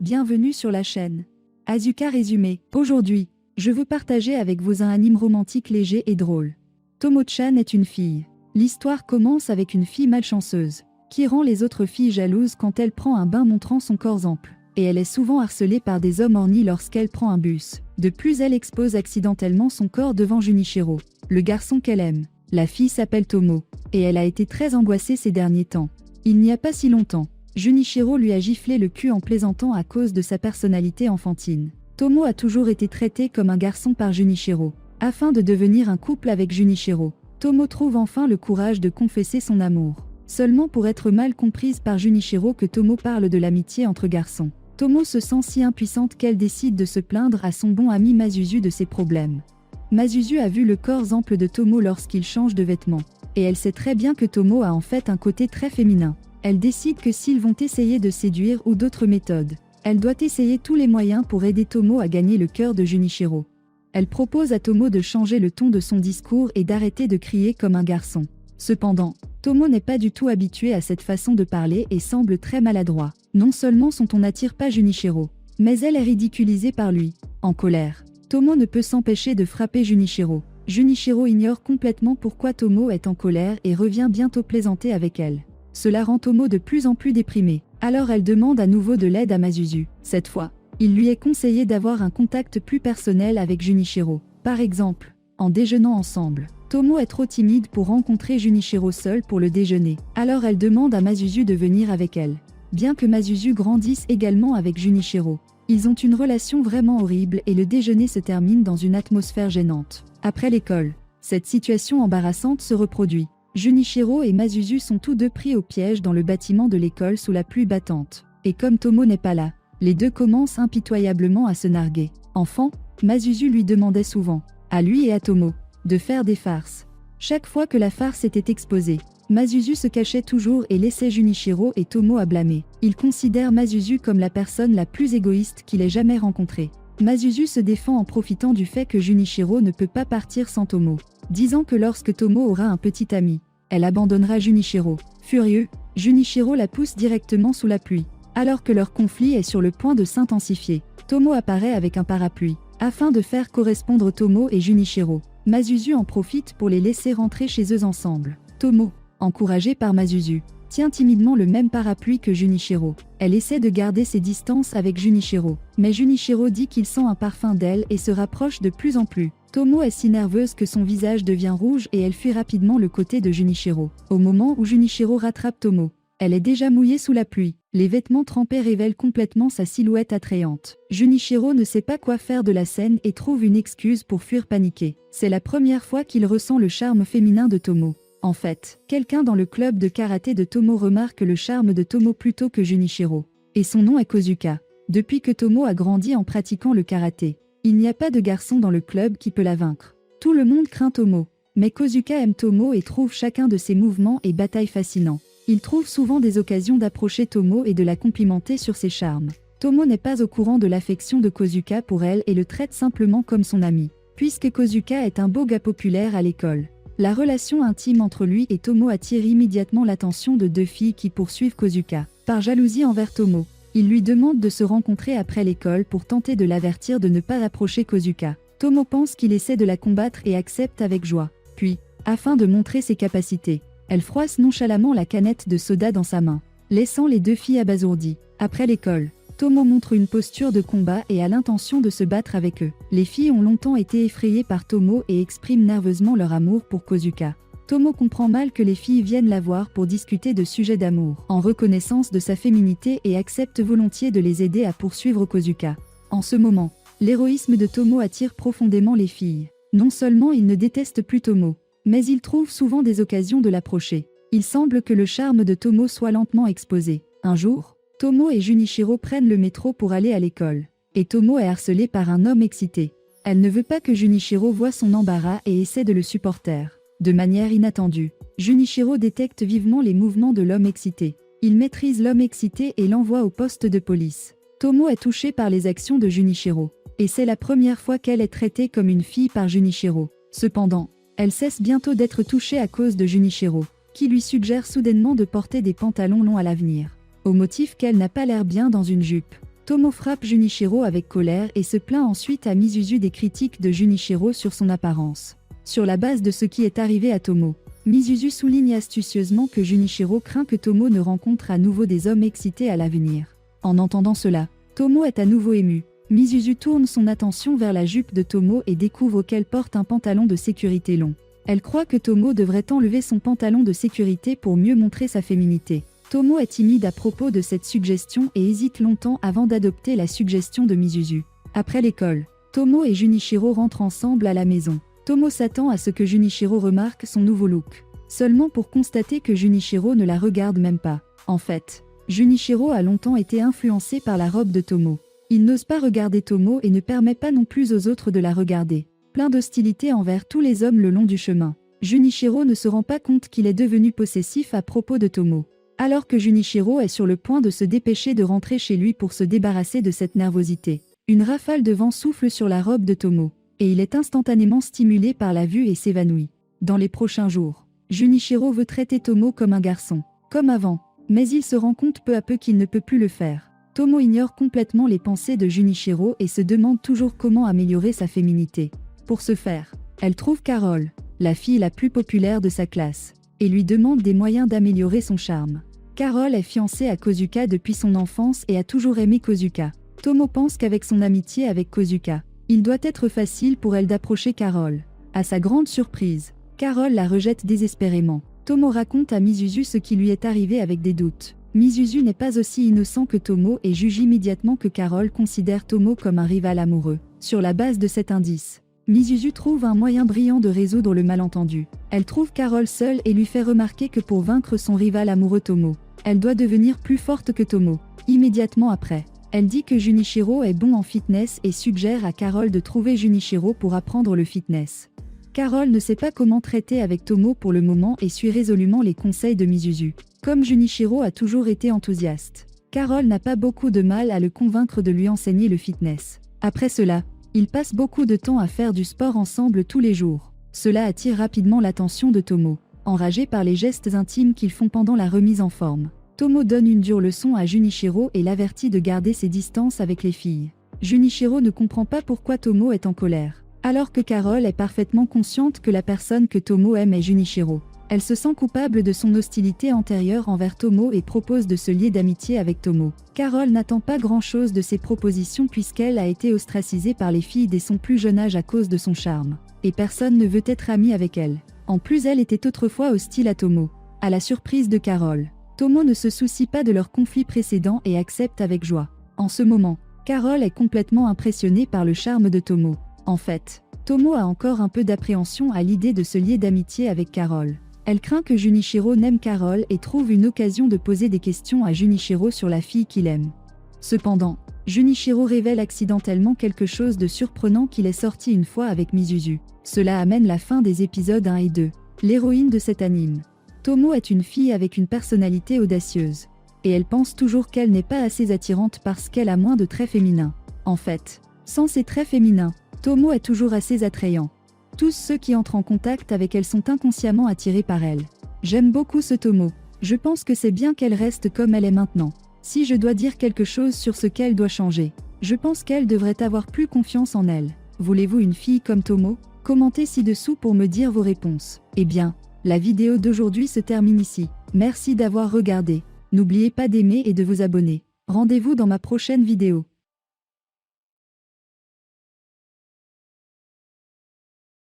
bienvenue sur la chaîne Asuka Résumé. Aujourd'hui, je veux partager avec vous un anime romantique léger et drôle. Tomo-chan est une fille. L'histoire commence avec une fille malchanceuse, qui rend les autres filles jalouses quand elle prend un bain montrant son corps ample. Et elle est souvent harcelée par des hommes ornis lorsqu'elle prend un bus. De plus, elle expose accidentellement son corps devant Junichiro, le garçon qu'elle aime. La fille s'appelle Tomo, et elle a été très angoissée ces derniers temps. Il n'y a pas si longtemps, Junichiro lui a giflé le cul en plaisantant à cause de sa personnalité enfantine. Tomo a toujours été traité comme un garçon par Junichiro. Afin de devenir un couple avec Junichiro, Tomo trouve enfin le courage de confesser son amour. Seulement pour être mal comprise par Junichiro que Tomo parle de l'amitié entre garçons. Tomo se sent si impuissante qu'elle décide de se plaindre à son bon ami Masuzu de ses problèmes. Masuzu a vu le corps ample de Tomo lorsqu'il change de vêtements. Et elle sait très bien que Tomo a en fait un côté très féminin. Elle décide que s'ils vont essayer de séduire ou d'autres méthodes, elle doit essayer tous les moyens pour aider Tomo à gagner le cœur de Junichiro. Elle propose à Tomo de changer le ton de son discours et d'arrêter de crier comme un garçon. Cependant, Tomo n'est pas du tout habitué à cette façon de parler et semble très maladroit. Non seulement son ton n'attire pas Junichiro, mais elle est ridiculisée par lui. En colère, Tomo ne peut s'empêcher de frapper Junichiro. Junichiro ignore complètement pourquoi Tomo est en colère et revient bientôt plaisanter avec elle. Cela rend Tomo de plus en plus déprimée. Alors elle demande à nouveau de l'aide à Masuzu. Cette fois, il lui est conseillé d'avoir un contact plus personnel avec Junichiro. Par exemple, en déjeunant ensemble. Tomo est trop timide pour rencontrer Junichiro seul pour le déjeuner. Alors elle demande à Masuzu de venir avec elle. Bien que Masuzu grandisse également avec Junichiro, ils ont une relation vraiment horrible et le déjeuner se termine dans une atmosphère gênante. Après l'école, cette situation embarrassante se reproduit. Junichiro et Masuzu sont tous deux pris au piège dans le bâtiment de l'école sous la pluie battante. Et comme Tomo n'est pas là, les deux commencent impitoyablement à se narguer. Enfant, Masuzu lui demandait souvent, à lui et à Tomo, de faire des farces. Chaque fois que la farce était exposée, Masuzu se cachait toujours et laissait Junichiro et Tomo à blâmer. Il considère Masuzu comme la personne la plus égoïste qu'il ait jamais rencontrée. Masuzu se défend en profitant du fait que Junichiro ne peut pas partir sans Tomo, disant que lorsque Tomo aura un petit ami, elle abandonnera Junichiro. Furieux, Junichiro la pousse directement sous la pluie. Alors que leur conflit est sur le point de s'intensifier, Tomo apparaît avec un parapluie, afin de faire correspondre Tomo et Junichiro. Masuzu en profite pour les laisser rentrer chez eux ensemble. Tomo, encouragée par Masuzu, tient timidement le même parapluie que Junichiro. Elle essaie de garder ses distances avec Junichiro, mais Junichiro dit qu'il sent un parfum d'elle et se rapproche de plus en plus. Tomo est si nerveuse que son visage devient rouge et elle fuit rapidement le côté de Junichiro. Au moment où Junichiro rattrape Tomo, elle est déjà mouillée sous la pluie. Les vêtements trempés révèlent complètement sa silhouette attrayante. Junichiro ne sait pas quoi faire de la scène et trouve une excuse pour fuir paniqué. C'est la première fois qu'il ressent le charme féminin de Tomo. En fait, quelqu'un dans le club de karaté de Tomo remarque le charme de Tomo plutôt que Junichiro. Et son nom est Kozuka. Depuis que Tomo a grandi en pratiquant le karaté, il n'y a pas de garçon dans le club qui peut la vaincre. Tout le monde craint Tomo, mais Kozuka aime Tomo et trouve chacun de ses mouvements et batailles fascinants. Il trouve souvent des occasions d'approcher Tomo et de la complimenter sur ses charmes. Tomo n'est pas au courant de l'affection de Kozuka pour elle et le traite simplement comme son ami. Puisque Kozuka est un beau gars populaire à l'école, la relation intime entre lui et Tomo attire immédiatement l'attention de deux filles qui poursuivent Kozuka. Par jalousie envers Tomo, il lui demande de se rencontrer après l'école pour tenter de l'avertir de ne pas approcher Kozuka. Tomo pense qu'il essaie de la combattre et accepte avec joie. Puis, afin de montrer ses capacités, elle froisse nonchalamment la canette de soda dans sa main, laissant les deux filles abasourdies. Après l'école, Tomo montre une posture de combat et a l'intention de se battre avec eux. Les filles ont longtemps été effrayées par Tomo et expriment nerveusement leur amour pour Kozuka. Tomo comprend mal que les filles viennent la voir pour discuter de sujets d'amour, en reconnaissance de sa féminité et accepte volontiers de les aider à poursuivre Kozuka. En ce moment, l'héroïsme de Tomo attire profondément les filles. Non seulement il ne déteste plus Tomo, mais il trouve souvent des occasions de l'approcher. Il semble que le charme de Tomo soit lentement exposé. Un jour, Tomo et Junichiro prennent le métro pour aller à l'école. Et Tomo est harcelée par un homme excité. Elle ne veut pas que Junichiro voie son embarras et essaie de le supporter. De manière inattendue, Junichiro détecte vivement les mouvements de l'homme excité. Il maîtrise l'homme excité et l'envoie au poste de police. Tomo est touchée par les actions de Junichiro. Et c'est la première fois qu'elle est traitée comme une fille par Junichiro. Cependant, elle cesse bientôt d'être touchée à cause de Junichiro, qui lui suggère soudainement de porter des pantalons longs à l'avenir, au motif qu'elle n'a pas l'air bien dans une jupe. Tomo frappe Junichiro avec colère et se plaint ensuite à Misuzu des critiques de Junichiro sur son apparence. Sur la base de ce qui est arrivé à Tomo, Misuzu souligne astucieusement que Junichiro craint que Tomo ne rencontre à nouveau des hommes excités à l'avenir. En entendant cela, Tomo est à nouveau ému. Misuzu tourne son attention vers la jupe de Tomo et découvre qu'elle porte un pantalon de sécurité long. Elle croit que Tomo devrait enlever son pantalon de sécurité pour mieux montrer sa féminité. Tomo est timide à propos de cette suggestion et hésite longtemps avant d'adopter la suggestion de Misuzu. Après l'école, Tomo et Junichiro rentrent ensemble à la maison. Tomo s'attend à ce que Junichiro remarque son nouveau look, seulement pour constater que Junichiro ne la regarde même pas. En fait, Junichiro a longtemps été influencé par la robe de Tomo. Il n'ose pas regarder Tomo et ne permet pas non plus aux autres de la regarder. Plein d'hostilité envers tous les hommes le long du chemin. Junichiro ne se rend pas compte qu'il est devenu possessif à propos de Tomo. Alors que Junichiro est sur le point de se dépêcher de rentrer chez lui pour se débarrasser de cette nervosité, une rafale de vent souffle sur la robe de Tomo, et il est instantanément stimulé par la vue et s'évanouit. Dans les prochains jours, Junichiro veut traiter Tomo comme un garçon, comme avant, mais il se rend compte peu à peu qu'il ne peut plus le faire. Tomo ignore complètement les pensées de Junichiro et se demande toujours comment améliorer sa féminité. Pour ce faire, elle trouve Carole, la fille la plus populaire de sa classe, et lui demande des moyens d'améliorer son charme. Carole est fiancée à Kozuka depuis son enfance et a toujours aimé Kozuka. Tomo pense qu'avec son amitié avec Kozuka, il doit être facile pour elle d'approcher Carole. À sa grande surprise, Carole la rejette désespérément. Tomo raconte à Misuzu ce qui lui est arrivé avec des doutes. Misuzu n'est pas aussi innocent que Tomo et juge immédiatement que Carole considère Tomo comme un rival amoureux. Sur la base de cet indice, Misuzu trouve un moyen brillant de résoudre le malentendu. Elle trouve Carole seule et lui fait remarquer que pour vaincre son rival amoureux Tomo, elle doit devenir plus forte que Tomo. Immédiatement après, elle dit que Junichiro est bon en fitness et suggère à Carole de trouver Junichiro pour apprendre le fitness. Carole ne sait pas comment traiter avec Tomo pour le moment et suit résolument les conseils de Misuzu. Comme Junichiro a toujours été enthousiaste, Carole n'a pas beaucoup de mal à le convaincre de lui enseigner le fitness. Après cela, ils passent beaucoup de temps à faire du sport ensemble tous les jours. Cela attire rapidement l'attention de Tomo, enragé par les gestes intimes qu'ils font pendant la remise en forme. Tomo donne une dure leçon à Junichiro et l'avertit de garder ses distances avec les filles. Junichiro ne comprend pas pourquoi Tomo est en colère, alors que Carole est parfaitement consciente que la personne que Tomo aime est Junichiro. Elle se sent coupable de son hostilité antérieure envers Tomo et propose de se lier d'amitié avec Tomo. Carole n'attend pas grand-chose de ses propositions puisqu'elle a été ostracisée par les filles dès son plus jeune âge à cause de son charme, et personne ne veut être ami avec elle. En plus, elle était autrefois hostile à Tomo. À la surprise de Carole, Tomo ne se soucie pas de leur conflit précédent et accepte avec joie. En ce moment, Carole est complètement impressionnée par le charme de Tomo. En fait, Tomo a encore un peu d'appréhension à l'idée de se lier d'amitié avec Carole. Elle craint que Junichiro n'aime Carole et trouve une occasion de poser des questions à Junichiro sur la fille qu'il aime. Cependant, Junichiro révèle accidentellement quelque chose de surprenant qu'il est sorti une fois avec Misuzu. Cela amène la fin des épisodes 1 et 2. L'héroïne de cet anime, Tomo, est une fille avec une personnalité audacieuse. Et elle pense toujours qu'elle n'est pas assez attirante parce qu'elle a moins de traits féminins. En fait, sans ses traits féminins, Tomo est toujours assez attrayant. Tous ceux qui entrent en contact avec elle sont inconsciemment attirés par elle. J'aime beaucoup ce Tomo. Je pense que c'est bien qu'elle reste comme elle est maintenant. Si je dois dire quelque chose sur ce qu'elle doit changer, je pense qu'elle devrait avoir plus confiance en elle. Voulez-vous une fille comme Tomo? Commentez ci-dessous pour me dire vos réponses. Eh bien, la vidéo d'aujourd'hui se termine ici. Merci d'avoir regardé. N'oubliez pas d'aimer et de vous abonner. Rendez-vous dans ma prochaine vidéo.